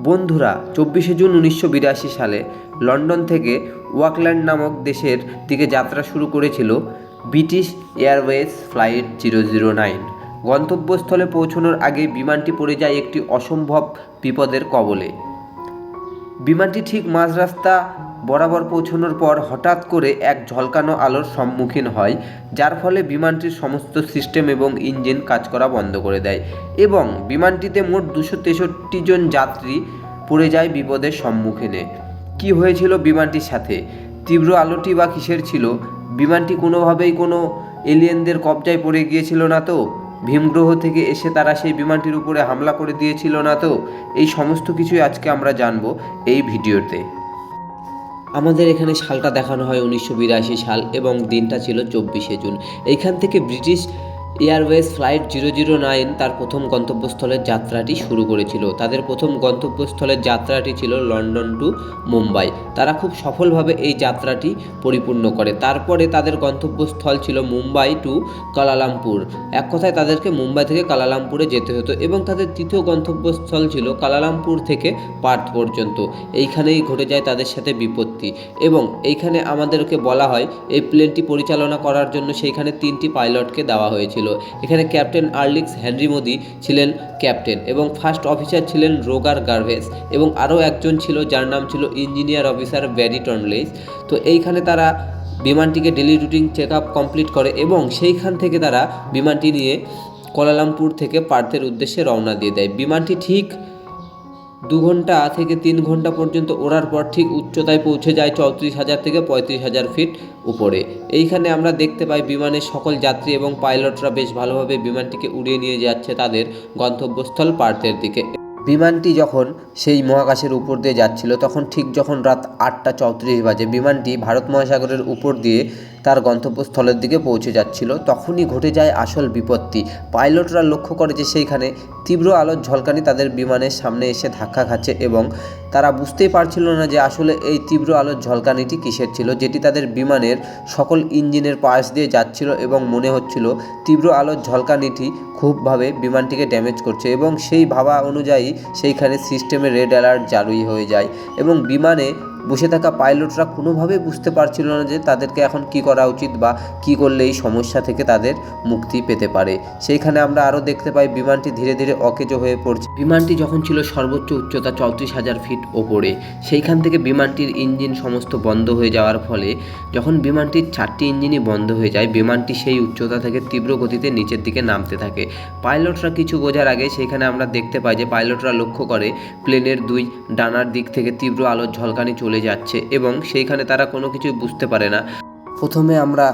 বন্ধুরা, 24 জুন 1982 সালে লন্ডন থেকে ওয়াকল্যান্ড নামক দেশের দিকে যাত্রা শুরু করেছিল ব্রিটিশ এয়ারওয়েজ ফ্লাইট 009। গন্তব্যস্থলে পৌঁছানোর আগে বিমানটি পড়ে যায় একটি অসম্ভব বিপদের কবলে। বিমানটি ঠিক মাঝ রাস্তা বরাবর পৌঁছানোর পর হঠাৎ করে এক ঝলকানো আলোর সম্মুখীন হয়, যার ফলে বিমানটির সমস্ত সিস্টেম এবং ইঞ্জিন কাজ করা বন্ধ করে দেয় এবং বিমানটিতে মোট 263 জন যাত্রী পড়ে যায় বিপদের সম্মুখীনে। কি হয়েছিল বিমানটির সাথে? তীব্র আলোটি বা কিসের ছিল? বিমানটি কোনোভাবেই কোনো এলিয়েনদের কবজায় পড়ে গিয়েছিল না তো? ভিমগ্রহ থেকে এসে তারা সেই বিমানটির উপরে হামলা করে দিয়েছিল না তো? এই সমস্ত কিছুই আজকে আমরা জানবো এই ভিডিওতে। আমাদের এখানে সালটা দেখানো হয় 1982 সাল এবং দিনটা ছিল 24 জুন। এইখান থেকে ব্রিটিশ এয়ারওয়েজ ফ্লাইট 009 তার প্রথম গন্তব্যস্থলের যাত্রাটি শুরু করেছিল। তাদের প্রথম গন্তব্যস্থলের যাত্রাটি ছিল লন্ডন টু মুম্বাই। তারা খুব সফলভাবে এই যাত্রাটি পরিপূর্ণ করে। তারপরে তাদের গন্তব্যস্থল ছিল মুম্বাই টু কালালামপুর। এক কথায় তাদেরকে মুম্বাই থেকে কালালামপুরে যেতে হতো এবং তাদের তৃতীয় গন্তব্যস্থল ছিল কালালামপুর থেকে পার্থ পর্যন্ত। এইখানেই ঘটে যায় তাদের সাথে বিপত্তি এবং এইখানে আমাদেরকে বলা হয় এই প্লেনটি পরিচালনা করার জন্য সেইখানে 3টি পাইলটকে দেওয়া হয়েছিল। এখানে ক্যাপ্টেন আর্লিক্স হেনরি মোদি ছিলেন ক্যাপ্টেন এবং ফার্স্ট অফিসার ছিলেন রোগার গার্ভেস এবং আরও একজন ছিল যার নাম ছিল ইঞ্জিনিয়ার অফিসার ব্যারি টনলেস। তো এইখানে তারা বিমানটিকে daily routine check up complete করে এবং সেইখান থেকে তারা বিমানটি নিয়ে কুয়ালালামপুর থেকে পার্থের উদ্দেশ্যে রওনা দিয়ে দেয়। বিমানটি ঠিক 2 ঘন্টা থেকে 3 ঘন্টা পর্যন্ত ওড়ার পর ঠিক উচ্চতায় পৌঁছে যায় 34,000 থেকে 35,000 ফিট উপরে। এইখানে আমরা দেখতে পাই বিমানের সকল যাত্রী এবং পাইলটরা বেশ ভালোভাবে বিমানটিকে উড়িয়ে নিয়ে যাচ্ছে তাদের গন্তব্যস্থল পার্থের দিকে। বিমানটি যখন সেই মহাকাশের উপর দিয়ে যাচ্ছিল তখন ঠিক যখন রাত 8:34 বাজে বিমানটি ভারত মহাসাগরের উপর দিয়ে তার গন্তব্যস্থলের দিকে পৌঁছে যাচ্ছিল, তখনই ঘটে যায় আসল বিপত্তি। পাইলটরা লক্ষ্য করে যে সেইখানে তীব্র আলোর ঝলকানি তাদের বিমানের সামনে এসে ধাক্কা খাচ্ছে এবং তারা বুঝতেই পারছিল না যে আসলে এই তীব্র আলোর ঝলকানিটি কিসের ছিল, যেটি তাদের বিমানের সকল ইঞ্জিনের পাশ দিয়ে যাচ্ছিল এবং মনে হচ্ছিল তীব্র আলোর ঝলকানিটি খুবভাবে বিমানটিকে ড্যামেজ করছে এবং সেই ভাবা অনুযায়ী সেইখানে সিস্টেমে রেড অ্যালার্ট জারি হয়ে যায় এবং বিমানে বসে থাকা পাইলটরা কোনোভাবেই বুঝতে পারছিল না যে তাদেরকে এখন কি করা উচিত বা কি করলে এই সমস্যা থেকে তাদের মুক্তি পেতে পারে। সেইখানে আমরা আরও দেখতে পাই বিমানটি ধীরে ধীরে অকেজো হয়ে পড়ছে। বিমানটি যখন ছিল সর্বোচ্চ উচ্চতা 34,000 ফিট ওপরে, সেইখান থেকে বিমানটির ইঞ্জিন সমস্ত বন্ধ হয়ে যাওয়ার ফলে যখন বিমানটির 4টি ইঞ্জিনই বন্ধ হয়ে যায় বিমানটি সেই উচ্চতা থেকে তীব্র গতিতে নিচের দিকে নামতে থাকে। পাইলটরা কিছু বোঝার আগে সেইখানে আমরা দেখতে পাই যে পাইলটরা লক্ষ্য করে প্লেনের 2 ডানার দিক থেকে তীব্র আলোর ঝলকানি চলে যাচ্ছে এবং সেইখানে তারা কোনো কিছুই বুঝতে পারে না। প্রথমে আমরা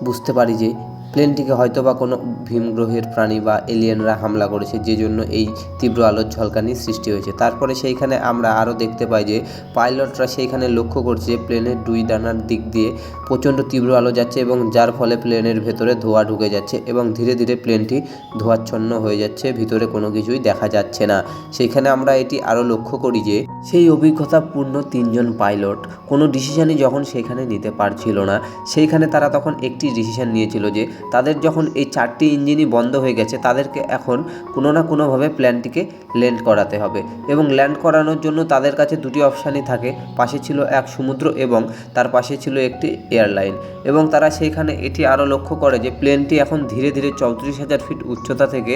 বুঝতে পারি যে প্লেনটিকে হয়তো বা কোনো ভিমগ্রহের প্রাণী বা এলিয়েনরা হামলা করেছে, যে জন্য এই তীব্র আলোর ঝলকানির সৃষ্টি হয়েছে। তারপরে সেইখানে আমরা আরও দেখতে পাই যে পাইলটরা সেইখানে লক্ষ্য করছে যে প্লেনের 2 ডানার দিক দিয়ে প্রচণ্ড তীব্র আলো যাচ্ছে এবং যার ফলে প্লেনের ভেতরে ধোঁয়া ঢুকে যাচ্ছে এবং ধীরে ধীরে প্লেনটি ধোঁয়াচ্ছন্ন হয়ে যাচ্ছে, ভিতরে কোনো কিছুই দেখা যাচ্ছে না। সেইখানে আমরা এটি আরও লক্ষ্য করি যে সেই অভিজ্ঞতাপূর্ণ 3 জন পাইলট কোনো ডিসিশানই যখন সেখানে নিতে পারছিল না, সেইখানে তারা তখন একটি ডিসিশান নিয়েছিল যে তাদের যখন এই 4টি ইঞ্জিনই বন্ধ হয়ে গেছে তাদেরকে এখন কোনো না কোনোভাবে প্ল্যানটিকে ল্যান্ড করাতে হবে এবং ল্যান্ড করানোর জন্য তাদের কাছে 2টি অপশানই থাকে। পাশে ছিল এক সমুদ্র এবং তার পাশে ছিল একটি এয়ারলাইন এবং তারা সেইখানে এটি আরও লক্ষ্য করে যে প্লেনটি এখন ধীরে ধীরে 34,000 ফিট উচ্চতা থেকে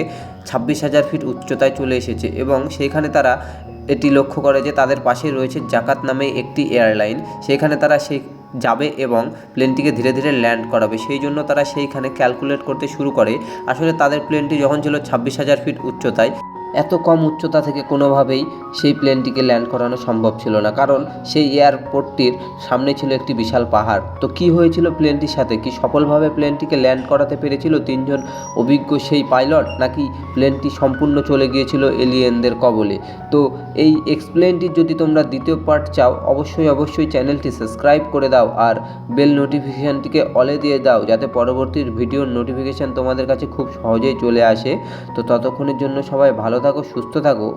26,000 ফিট উচ্চতায় চলে এসেছে এবং সেইখানে তারা এটি লক্ষ্য করে যে তাদের পাশে রয়েছে জাকাত নামে একটি এয়ারলাইন, সেখানে তারা সেই যাবে এবং প্লেনটিকে ধীরে ধীরে ল্যান্ড করাবে। সেই জন্য তারা সেইখানে ক্যালকুলেট করতে শুরু করে। আসলে তাদের প্লেনটি যখন ছিল 26,000 ফিট উচ্চতায়, এত কম উচ্চতা থেকে কোনোভাবেই সেই প্লেনটিকে ল্যান্ড করানো সম্ভব ছিল না, কারণ সেই এয়ারপোর্টটির সামনে ছিল একটি বিশাল পাহাড়। তো কি হয়েছিল প্লেনটির সাথে? কি সফলভাবে প্লেনটিকে ল্যান্ড করাতে পেরেছিল 3 জন অভিজ্ঞ সেই পাইলট, নাকি প্লেনটি সম্পূর্ণ চলে গিয়েছিল এলিয়েনদের কবলে? তো এই এক্সপ্লেনটির যদি তোমরা দ্বিতীয় পার্ট চাও অবশ্যই চ্যানেলটি সাবস্ক্রাইব করে দাও আর বেল নোটিফিকেশানটিকে অলে দিয়ে দাও, যাতে পরবর্তী ভিডিওর নোটিফিকেশান তোমাদের কাছে খুব সহজেই চলে আসে। তো ততক্ষণের জন্য সবাই ভালো থাকো, সুস্থ থাকো।